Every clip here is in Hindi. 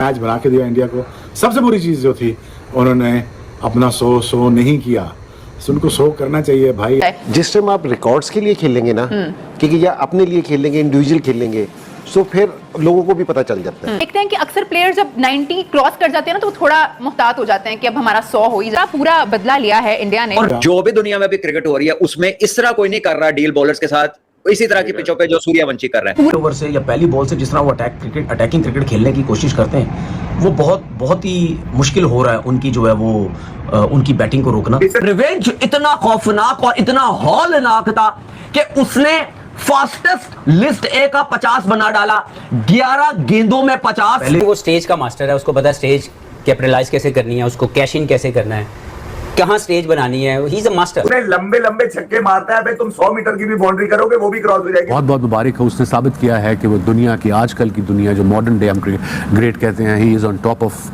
मैच बना के दिया इंडिया को। सबसे बुरी चीज जो थी, उन्होंने अपना शो नहीं किया। तो उनको शो करना चाहिए भाई। जिस टाइम आप रिकॉर्ड्स के लिए खेलेंगे ना, क्योंकि या अपने लिए खेलेंगे, इंडिविजुअल खेलेंगे, तो फिर लोगों को भी पता चल जाता है। देखते हैं कि अक्सर प्लेयर जब 90 क्रॉस कर जाते हैं ना, तो थोड़ा मुहतात हो जाते हैं कि अब हमारा 100 हो ही जाए। पूरा बदला लिया है इंडिया ने। और जो भी दुनिया में भी क्रिकेट हो रही है उसमें इस तरह कोई नहीं कर रहा डील बॉलर्स के साथ, इसी तरह की पिचों पे जो सूर्यवंशी कर रहे हैं। ओवर से या पहली बॉल से जिस तरह वो अटैकिंग क्रिकेट खेलने की कोशिश करते हैं, वो बहुत ही मुश्किल हो रहा है उनकी जो है वो उनकी बैटिंग को रोकना। रिवेंज इतना खौफनाक और इतना हौलनाक था कि उसने फास्टेस्ट लिस्ट ए का 50 बना डाला, 11 गेंदों में 50। पहले वो स्टेज का मास्टर है, उसको पता है स्टेज कैपिटलाइज कैसे करनी है, उसको कैश इन कैसे करना है, कहां स्टेज बनानी है। ही इज अ मास्टर। लंबे लंबे छक्के मारता है भाई, तुम 100 मीटर की भी बाउंड्री करोगे वो भी क्रॉस हो जाएगी। बहुत बहुत मुबारक है, उसने साबित किया है कि वो दुनिया की, आजकल की दुनिया जो मॉडर्न डे हम ग्रेट कहते हैं, he is on top of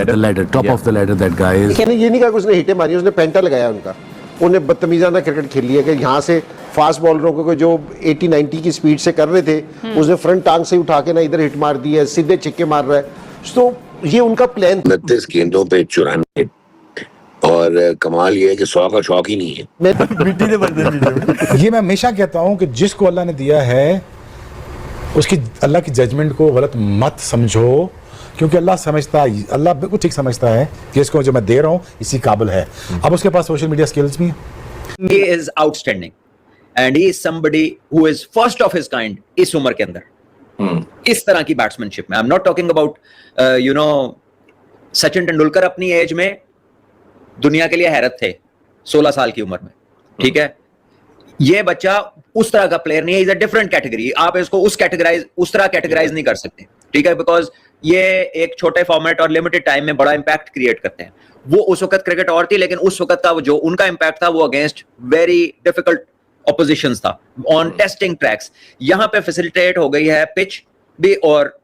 the ladder, top of the ladder that guy is. ये नहीं कहा कि उसने हिटें मारी, उसने पेंटा लगाया उनका। उन्हें बदतमीजाना क्रिकेट खेली है कि यहाँ से फास्ट बॉलरों को जो 80-90 की स्पीड से कर रहे थे, उसने फ्रंट टांग से उठा के ना इधर हिट मार दी है, सीधे छिक्के मार रहा है। तो ये उनका प्लान। 29 गेंदों पे 94, और कमाल ये है कि 100 का शौक ही नहीं है। ये मैं हमेशा कहता हूं कि जिसको अल्लाह ने दिया है उसकी, अल्लाह की जजमेंट को गलत मत समझो, क्योंकि अल्लाह समझता है, अल्लाह बिल्कुल ठीक समझता है कि इसको जो मैं दे रहा हूं इसी काबिल है। अब उसके पास सोशल मीडिया स्किल्स भी हैं। He is outstanding and he is somebody who is first of his kind इस उम्र के अंदर, इस तरह की बैट्समैनशिप में। I am not talking about Sachin Tendulkar अपनी एज में दुनिया के लिए हैरत थे 16 साल की उम्र में, ठीक है। ये बच्चा उस तरह का प्लेयर नहीं है, इज अ डिफरेंट कैटेगरी। आप इसको उस तरह कैटेगराइज नहीं कर सकते, ठीक है, बिकॉज ये एक छोटे फॉर्मेट और लिमिटेड टाइम में बड़ा इंपैक्ट क्रिएट करते हैं। वो उस वक्त क्रिकेट और थी, लेकिन उस वक्त का जो उनका इंपैक्ट था वो अगेंस्ट वेरी डिफिकल्ट ऑपोजिशंस था ऑन टेस्टिंग ट्रैक्स। यहां पे फैसिलिटेट हो गई है पिच भी और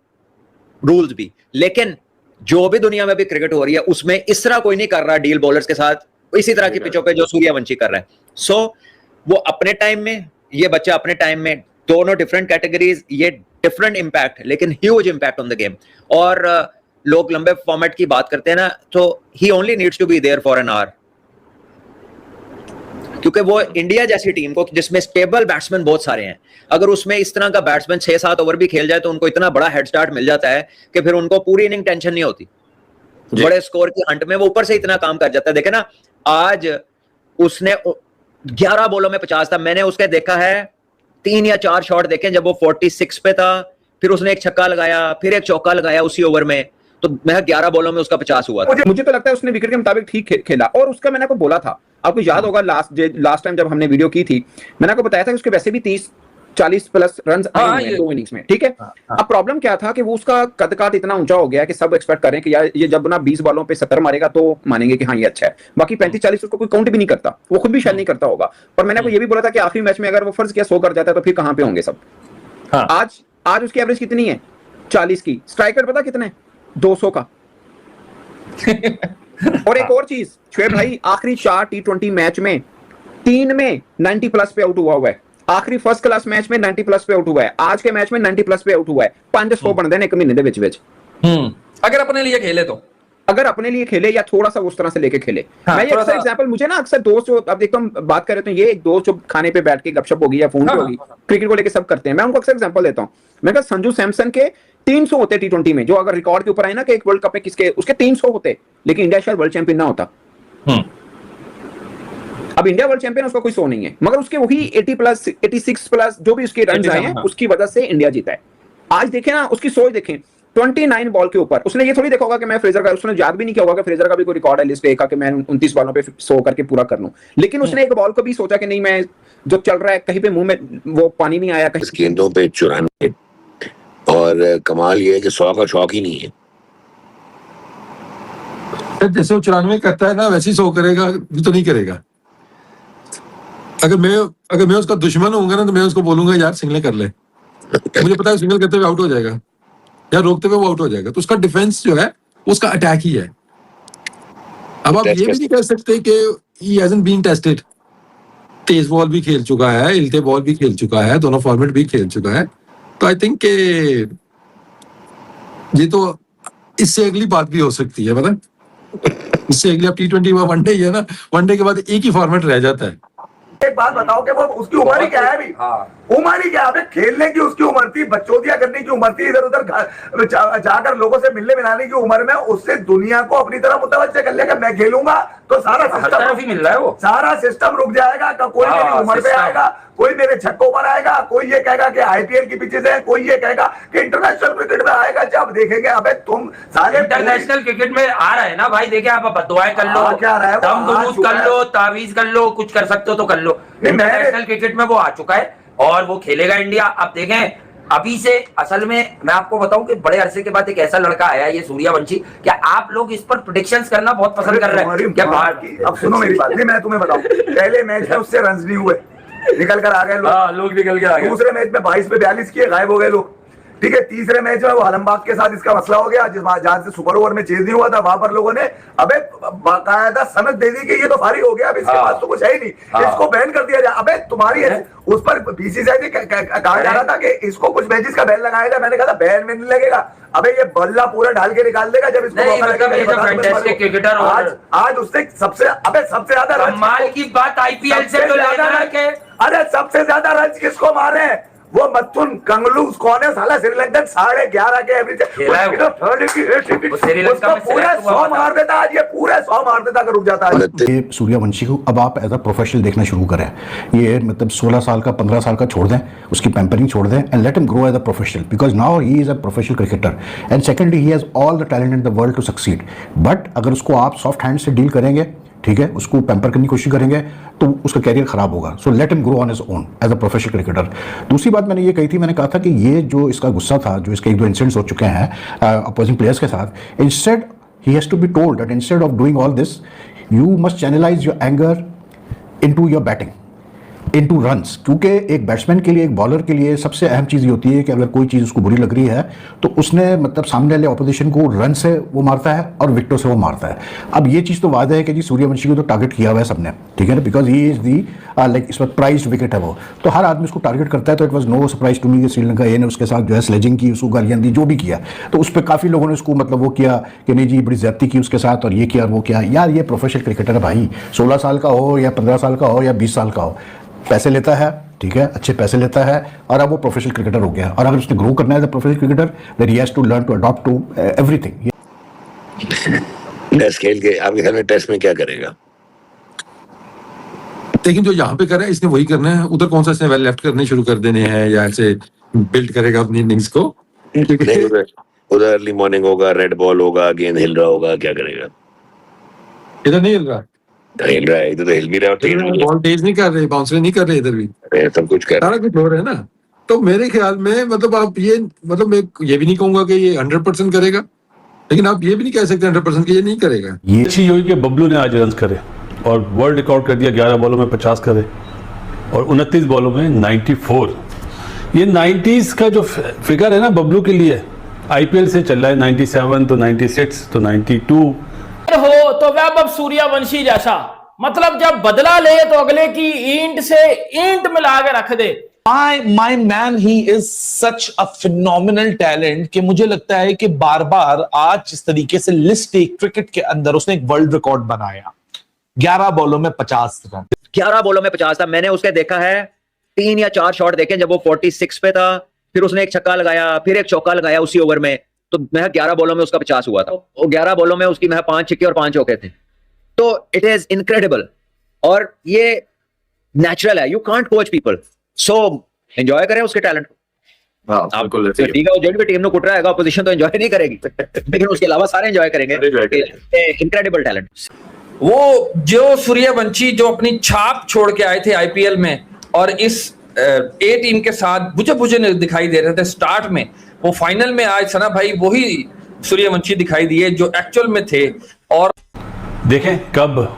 रूल्स भी, लेकिन जो भी दुनिया में भी क्रिकेट हो रही है उसमें इस तरह कोई नहीं कर रहा डील बॉलर्स के साथ, इसी तरह की पिचों पे जो सूर्यवंशी कर रहे हैं। सो वो अपने टाइम में, ये बच्चा अपने टाइम में, दोनों डिफरेंट कैटेगरीज, ये डिफरेंट इंपैक्ट, लेकिन huge impact on the game. और लोग लंबे फॉर्मेट की बात करते हैं ना, तो ही only needs to be there for an hour, क्योंकि वो इंडिया जैसी टीम को, जिसमें स्टेबल बैट्समैन बहुत सारे हैं, अगर उसमें इस तरह का बैट्समैन 6-7 ओवर भी खेल जाए तो उनको इतना बड़ा हेड स्टार्ट मिल जाता है कि फिर उनको पूरी इनिंग टेंशन नहीं होती। बड़े स्कोर की हंट में वो ऊपर से इतना काम कर जाता है। देखे ना, आज उसने 11 बॉलों में 50 था। मैंने उसके देखा है 3 या 4 शॉट देखे जब वो 46 पे था, फिर उसने एक छक्का लगाया, फिर एक चौका लगाया उसी ओवर में, तो मैं 11 बॉलों में उसका 50 हुआ था। मुझे तो लगता है उसने विकेट के मुताबिक ठीक खेला। और उसका मैंने आपको बोला था, आपको याद होगा लास्ट टाइम जब हमने वीडियो की थी, मैंने आपको बताया था कि उसके वैसे भी 30-40 प्लस रन आए हैं 2 इनिंग्स में, ठीक है। अब प्रॉब्लम क्या था कि वो उसका कद इतना ऊंचा हो गया कि सब एक्सपेक्ट करें कि यार ये जब ना 20 बॉलों पे 70 मारेगा तो मानेंगे कि हाँ ये अच्छा है। बाकी 35-40 उसको कोई काउंट भी नहीं करता, वो खुद भी शायद नहीं करता होगा। पर मैंने आपको ये भी बोला था कि आखिरी मैच में अगर वो फर्ज किया 100 कर जाता है तो फिर कहां पे होंगे सब। आज उसकी एवरेज कितनी है? 40 की। स्ट्राइक रेट पता कितने? 200 का। और एक और चीज, शुएब भाई, आखिरी 4 T20 मैच में 3 में 90 प्लस पे आउट हुआ है। आखिरी फर्स्ट क्लास मैच में 90 प्लस पे आउट हुआ है, आज के मैच में 90 प्लस पे आउट हुआ है। 500 बन देने 1 महीने दे विच अगर अपने लिए खेले तो, अगर अपने लिए खेले या थोड़ा सा उस तरह से लेके खेले। मैं ये अक्सर एग्जांपल, मुझे ना अक्सर दोस्त जो, अब देखता हूं बात कर रहे तो ये एक दोस्त जो खाने पे बैठ के गपशप होगी या फोन पे होगी, क्रिकेट को लेके सब करते हैं, मैं उनको अक्सर एग्जांपल देता हूं। मैं कहा संजू सैमसन के 300 होते T20 में, जो अगर रिकॉर्ड के ऊपर आए ना कि एक वर्ल्ड कप में किसके, उसके 300 होते, लेकिन इंडिया शायद वर्ल्ड चैंपियन ना होता। अब इंडिया वर्ल्ड चैंपियन, उसका कोई 100 नहीं है, मगर उसके वही 80 प्लस 86 प्लस जो भी उसके रन आए हैं उसकी वजह से इंडिया जीता है। आज देखें ना, उसकी सोच देखें, 29 बॉल के ऊपर उसने ये थोड़ी देखा होगा कि मैं फ्रेजर का, उसने याद भी नहीं किया होगा कि फ्रेजर का भी कोई रिकॉर्ड है लिस्ट पे कि मैं 29 बॉलों पे 100 करके पूरा कर लूं। लेकिन उसने एक बॉल को भी सोचा कि नहीं, मैं जो चल रहा है कहीं पे मुंह में वो पानी नहीं आया, इस गेंदों पे 94, और कमाल ये है कि 100 का शौक ही नहीं है। जैसे वो 94 करता है ना, वैसे ही 100 करेगा तो नहीं करेगा। अगर मैं उसका दुश्मन होऊंगा ना, तो मैं उसको बोलूंगा यार सिंगल कर ले, मुझे पता है सिंगल करते हुए आउट हो जाएगा या रोकते हुए वो आउट हो जाएगा। तो उसका डिफेंस जो है उसका अटैक ही है। अब आप ये भी नहीं कह सकते कि ही हैजंट बीन टेस्टेड। तेज बॉल भी खेल चुका है, हिलते बॉल भी खेल चुका है, दोनों फॉर्मेट भी खेल चुका है। तो आई थिंक ये तो इससे अगली बात भी हो सकती है, पता है? इससे अगली, अब T20 वनडे ही है ना, वनडे के बाद एक ही फॉर्मेट रह जाता है। एक बात बताओ कि वो उसकी उम्र ही क्या है अभी? उम्र ही क्या है? खेलने की उसकी उम्र थी, बच्चोदियां करने की उम्र थी, इधर उधर जाकर लोगों से मिलने मिलाने की उम्र में उससे दुनिया को अपनी तरफ मुतवज्जह कर लेगा। मैं खेलूंगा तो सारा सिस्टम मिल रहा है, वो सारा सिस्टम रुक जाएगा। कोई मेरी उम्र पे आएगा, कोई मेरे छक्कों पर आएगा, कोई ये कहेगा कि आईपीएल की पिचेस है, कोई ये कहेगा कि इंटरनेशनल क्रिकेट में आएगा। जब देखेंगे अबे तुम सारे इंटरनेशनल क्रिकेट में आ रहा है ना भाई, देखिए आप बददुआएं कर लो, क्या रहा है, दम दुरूद कर लो, तावीज कर लो, कुछ कर सकते हो तो कर लो। इंटरनेशनल क्रिकेट में वो आ चुका है और वो खेलेगा इंडिया। अब देखें अभी से, असल में मैं आपको बताऊं कि बड़े अरसे के बाद एक ऐसा लड़का आया है, ये सूर्यवंशी। क्या आप लोग इस पर प्रेडिक्शंस करना बहुत पसंद कर रहे हैं क्या? अब सुनो मेरी बात, मैं तुम्हें बताऊं, पहले मैच में उससे रन नहीं हुए, निकल कर आ गए लोग निकल के आ गए। दूसरे मैच में 22 पे 42 किए, गायब हो गए लोग। ठीक है, तीसरे मैच में वो आलमबाग के साथ इसका मसला हो गया, जहां से सुपर ओवर में चेज नहीं हुआ था, वहां पर लोगों ने अबे बाकायदा सनद दे दी कि ये तो फारिग हो गया, अब इसके पास तो कुछ है ही नहीं, इसको बैन कर दिया जाए। अबे तुम्हारी उस पर बीसीसीआई ने कहा जा रहा था कि इसको कुछ मैचेस का बैन लगाएगा। मैंने कहा था बैन में नहीं लगेगा, अबे ये बल्ला पूरा डाल के निकाल देगा जब इसको मौका लगेगा। आज उससे सबसे ज्यादा कमाल की बात आईपीएल से तो अरे सबसे ज्यादा रन किसको मारे हैं? वो मथुन कंगलूस कौन है साला? श्रीलंकन 11.5 के एवरेज पूरे 100 मार देता, आज ये पूरे 100 मार देता अगर रुक जाता है। ये सूर्यवंशी को अब आप एज अ प्रोफेशनल देखना शुरू करें। ये मतलब 16 साल का 15 साल का छोड़ दें, उसकी पैम्परिंग छोड़ दें and let him grow as a professional, because now he is a professional cricketer and secondly he has all the talent in the world to succeed. But अगर उसको आप सॉफ्ट हैंड से डील करेंगे, ठीक है, उसको पैम्पर करने की कोशिश करेंगे तो उसका कैरियर खराब होगा। So let him grow on his own as a professional cricketer. दूसरी बात मैंने ये कही थी, मैंने कहा था कि ये जो इसका गुस्सा था, जो इसके 1-2 इंसिडेंट्स हो चुके हैं अपोजिंग प्लेयर्स के साथ, instead he has to be told that instead of doing all this you must channelise your anger into your batting, into runs. क्योंकि एक बैट्समैन के लिए, एक बॉलर के लिए सबसे अहम चीज़ ये होती है कि अगर कोई चीज़ उसको बुरी लग रही है तो उसने मतलब सामने वाले ऑपोजिशन को रन से वो मारता है और विकेटों से वो मारता है। अब ये चीज़ तो वादा है कि जी सूर्यवंशी को तो टारगेट किया हुआ है सबने, ठीक है ना, because he is the like इस वक्त प्राइज्ड विकेट है वो, तो हर आदमी उसको टारगेट करता है। तो it was no surprise to me कि श्रीलंका ए ने उसके साथ जो है स्लेजिंग की, उसको गालियाँ दी, जो भी किया, तो उस पर काफ़ी लोगों ने उसको मतलब वो किया कि नहीं जी बड़ी ज्यादती की उसके साथ और ये किया वो किया। यार ये प्रोफेशनल क्रिकेटर है भाई, 16 साल का हो या 15 साल का हो या 20 साल का हो, पैसे लेता है, ठीक है, अच्छे पैसे लेता है और अब वो प्रोफेशनल क्रिकेटर हो गया। और अगर उसने ग्रो करना है as a professional cricketer, then he has to learn to adopt to everything. Test खेल के आपके ख्याल में टेस्ट में क्या करेगा? लेकिन जो यहाँ पे कर रहा है इसने वही करना है, उधर कौन सा इसने वेल लेफ्ट करने शुरू कर देने हैं या ऐसे बिल्ड करेगा अपनी इनिंग्स को? उधर अर्ली मॉर्निंग होगा, रेड बॉल होगा, गेंद हिल रहा होगा, क्या करेगा? इधर नहीं हिल रहा, हिल रहा है, इधर तो हिल भी रहा है, बॉल तेज नहीं कर रहे, बाउंसर नहीं कर रहे, इधर भी सब कुछ कर, सारा कुछ हो रहा है ना। तो मेरे ख्याल में मतलब आप ये, मतलब मैं ये भी नहीं कहूंगा कि ये 100% करेगा, लेकिन आप ये भी नहीं कह सकते 100% कि ये नहीं करेगा। ये अच्छी हुई कि बबलू ने आज रन करे और वर्ल्ड रिकॉर्ड कर दिया, 11 बॉलों में 50 करे और 29 बॉलों में 94। ये 90s का जो फिगर है ना बबलू के लिए, आईपीएल से चल रहा है 97 तो 96 तो 92 हो तो वैभव सूर्यवंशी जैसा, मतलब जब बदला ले तो अगले की ईंट से ईंट मिला के रख दे। My man, he is such a phenomenal talent कि मुझे लगता है कि बार बार आज जिस तरीके से लिस्ट ए क्रिकेट के अंदर उसने एक वर्ल्ड रिकॉर्ड बनाया, 11 बॉलों में 50 रन, 11 बॉलों में 50 था। मैंने उसके देखा है 3 या 4 शॉट देखे जब वो 46 पे था, फिर उसने एक छक्का लगाया, फिर एक चौका लगाया उसी ओवर में, तो मैं 11 बॉलों में उसका 50 हुआ था। वो 11 बॉलों में उसकी मैं 5 छक्के और 5 चौके थे। तो इट इज इनक्रेडिबल और ये नेचुरल है, you can't coach people. So enjoy करें उसके टैलेंट को। ठीक है, वो जो भी टीम को कुट रहा है ऑपोजिशन तो एंजॉय नहीं करेगी, लेकिन उसके अलावा सारे एंजॉय करेंगे। Incredible talent. वो जो सूर्यवंशी जो अपनी छाप छोड़ के आए थे आईपीएल में और इस ए टीम के साथ बुझे दिखाई दे रहे थे स्टार्ट में, वो फाइनल में आज सना भाई वही सूर्यवंशी दिखाई दिए जो एक्चुअल में थे। और देखें कब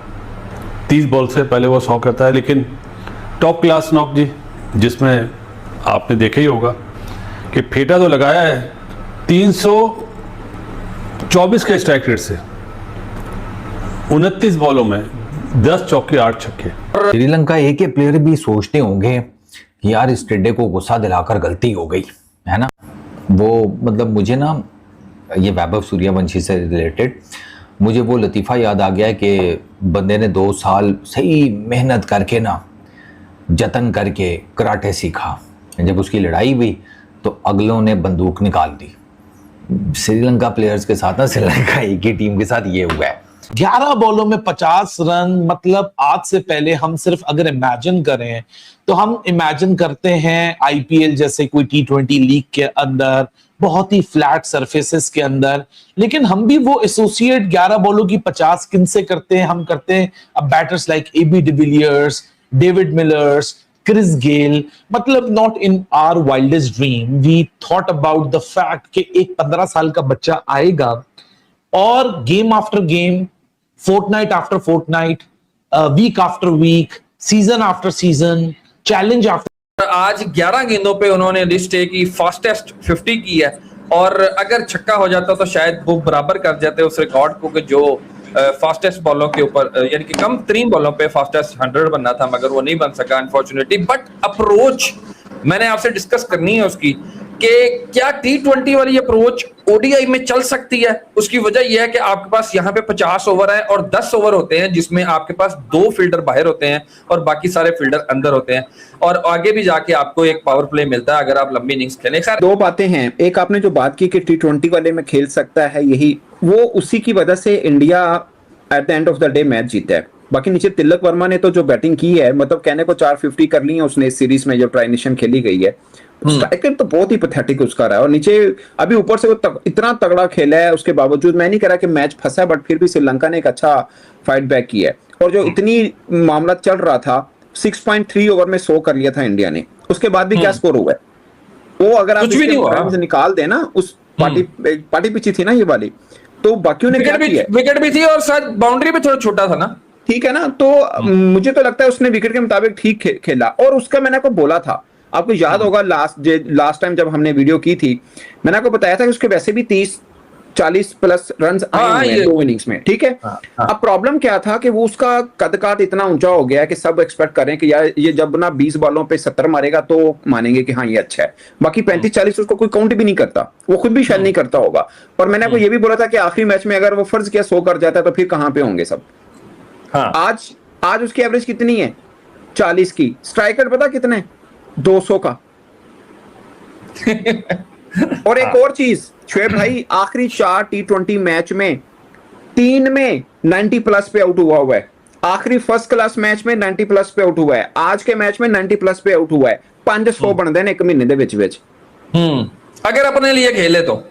30 बॉल से पहले वो 100 करता है, लेकिन टॉप क्लास नॉक जी, जिसमें आपने देखा ही होगा कि फेटा तो लगाया है 324 के स्ट्राइक रेट से, 29 बॉलों में 10 चौके 8 छक्के। श्रीलंका ए के प्लेयर भी सोचते होंगे कि यार इस टेड्डे को गुस्सा दिलाकर गलती हो गई है ना। वो मतलब मुझे ना ये वैभव सूर्यवंशी से रिलेटेड, मुझे वो लतीफ़ा याद आ गया कि बंदे ने 2 साल सही मेहनत करके ना, जतन करके कराटे सीखा। जब उसकी लड़ाई हुई तो अगलों ने बंदूक निकाल दी। श्रीलंका प्लेयर्स के साथ ना, श्रीलंका एक ही टीम के साथ ये हुआ है। 11 बॉलों में 50 रन, मतलब आज से पहले हम सिर्फ अगर इमेजिन करें तो हम इमेजिन करते हैं आईपीएल जैसे कोई T20 लीग के अंदर, बहुत ही फ्लैट सरफेसेस के अंदर, लेकिन हम भी वो एसोसिएट 11 बॉलों की 50 किन से करते हैं? हम करते हैं अब batters like AB de Villiers, David Millers, Chris Gayle. मतलब not in our wildest dream we thought about the fact कि एक 15 साल का बच्चा आएगा और game after game, fortnight after fortnight, week after week, season after season, challenge after. आज 11 गेंदों पे उन्होंने लिस्ट ए की फास्टेस्ट 50 की है, और अगर छक्का हो जाता तो शायद वो बराबर कर जाते उस रिकॉर्ड को कि जो फास्टेस्ट बॉलों के ऊपर, यानी कि कम 3 बॉलों पे फास्टेस्ट 100 बनना था, मगर वो नहीं बन सका अनफॉर्चुनेटली। बट अप्रोच मैंने आपसे डिस्कस करनी है उसकी, कि क्या T20 वाली अप्रोच ओडीआई में चल सकती है। उसकी वजह यह है कि आपके पास यहाँ पे 50 ओवर है और 10 ओवर होते हैं जिसमें आपके पास 2 फील्डर बाहर होते हैं और बाकी सारे फील्डर अंदर होते हैं, और आगे भी जाके आपको एक पावर प्ले मिलता है अगर आप लंबी इनिंग्स खेलें। 2 बातें हैं। एक आपने जो बात की कि T20 वाले में खेल सकता है, यही वो उसी की वजह से India at the end of the day match जीता है। बाकी नीचे तिलक वर्मा ने तो जो बैटिंग की है, मतलब कहने को 450 कर ली है उसने इस सीरीज में जो ट्राइनेशन खेली गई है। स्ट्राइकर तो बहुत ही पैथेटिक उसका रहा है, और नीचे अभी ऊपर से वो इतना तगड़ा खेला है उसके बावजूद। मैं नहीं कह रहा कि मैच फंसा, बट फिर भी श्रीलंका ने एक अच्छा फाइट बैक किया है। और जो इतनी मामला चल रहा था, 6.3 ओवर में 100 कर लिया था इंडिया ने, उसके बाद भी क्या स्कोर हुआ है वो अगर आप इसके निकाल देना, उस पार्टी पिची थी ना ये वाली, तो बाकियों ने क्या किया, विकेट भी थी और शायद बाउंड्री भी थोड़ा छोटा था ना, ठीक है ना। तो मुझे तो लगता है उसने विकेट के मुताबिक ठीक खेला, और उसका मैंने आपको बोला था, आपको याद होगा लास्ट टाइम जब हमने वीडियो की थी, मैंने आपको बताया था कि उसके वैसे भी 30-40 प्लस रन आए हैं 2 इनिंग्स में, ठीक है। अब प्रॉब्लम क्या था कि वो उसका कद काट इतना ऊंचा हो गया है कि सब एक्सपेक्ट करें कि यार ये जब ना 20 बॉलों पे 70 मारेगा तो मानेंगे कि हाँ ये अच्छा है, बाकी 35-40 उसको कोई काउंट भी नहीं करता, वो खुद भी शायद नहीं करता होगा। और मैंने आपको ये भी बोला था कि आखिरी मैच में अगर वो फर्ज किया 100 कर जाता है तो फिर कहां पे होंगे सब। आज उसकी एवरेज कितनी है? 40 की। स्ट्राइकर पता कितने? 200 का। और एक और चीज शोएब भाई, आखिरी 4 T20 मैच में 3 में 90 प्लस पे आउट हुआ है। आखिरी फर्स्ट क्लास मैच में 90 प्लस पे आउट हुआ है, आज के मैच में 90 प्लस पे आउट हुआ है। 500 बनते हैं 1 महीने दे विच। अगर अपने लिए खेले तो,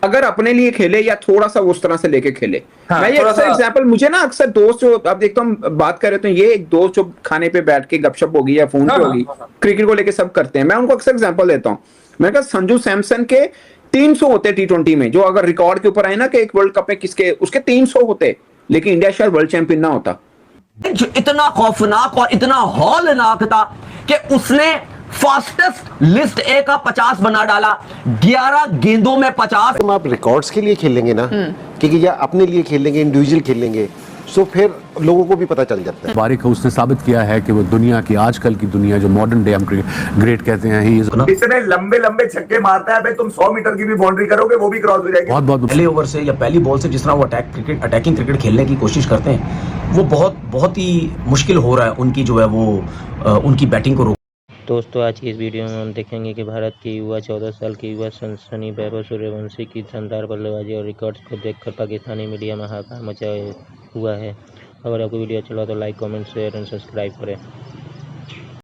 अगर अपने लिए खेले या थोड़ा सा उस तरह से लेके खेले। मैं ये अक्सर एग्जांपल, मुझे ना अक्सर दोस्त जो अब देखता हूँ बात कर रहे तो ये एक दोस्त जो खाने पे बैठ के गपशप होगी या फोन पे होगी, क्रिकेट को लेके सब करते हैं, मैं उनको अक्सर एग्जांपल देता हूँ। मैंने कहा संजू सैमसन के 300 होते T20 में, जो अगर रिकॉर्ड के ऊपर आए ना कि एक वर्ल्ड कप में किसके, उसके 300 होते, लेकिन इंडिया शायद वर्ल्ड चैंपियन ना होता। जो इतना खौफनाक और इतना हौलनाक था कि उसने फास्टेस्ट लिस्ट ए का 50 बना डाला, 11 गेंदों में 50। तुम आप रिकॉर्ड्स के लिए खेलेंगे ना, क्योंकि या अपने लिए खेलेंगे, इंडिविजुअल खेलेंगे, तो फिर लोगों को भी पता चल जाता है। बारिक उसने साबित किया है कि वो दुनिया की, आजकल की दुनिया जो मॉडर्न डे हम ग्रेट कहते हैं, ही इतने लंबे लंबे छक्के मारता है भाई, तुम 100 मीटर की भी बाउंड्री करोगे वो भी क्रॉस हो जाएगी। बहुत पहले ओवर से या पहली बॉल से जिस तरह वो अटैकिंग क्रिकेट खेलने की कोशिश करते हैं, वो बहुत ही मुश्किल हो रहा है उनकी जो है वो उनकी बैटिंग को। दोस्तों आज की इस वीडियो में हम देखेंगे कि भारत के युवा 14 साल के युवा सनसनी वैभव सूर्यवंशी की शानदार बल्लेबाजी और रिकॉर्ड्स को देखकर पाकिस्तानी मीडिया में हाहाकार मचा हुआ है। अगर आपको वीडियो अच्छा लगा तो like, comment, share and subscribe करें।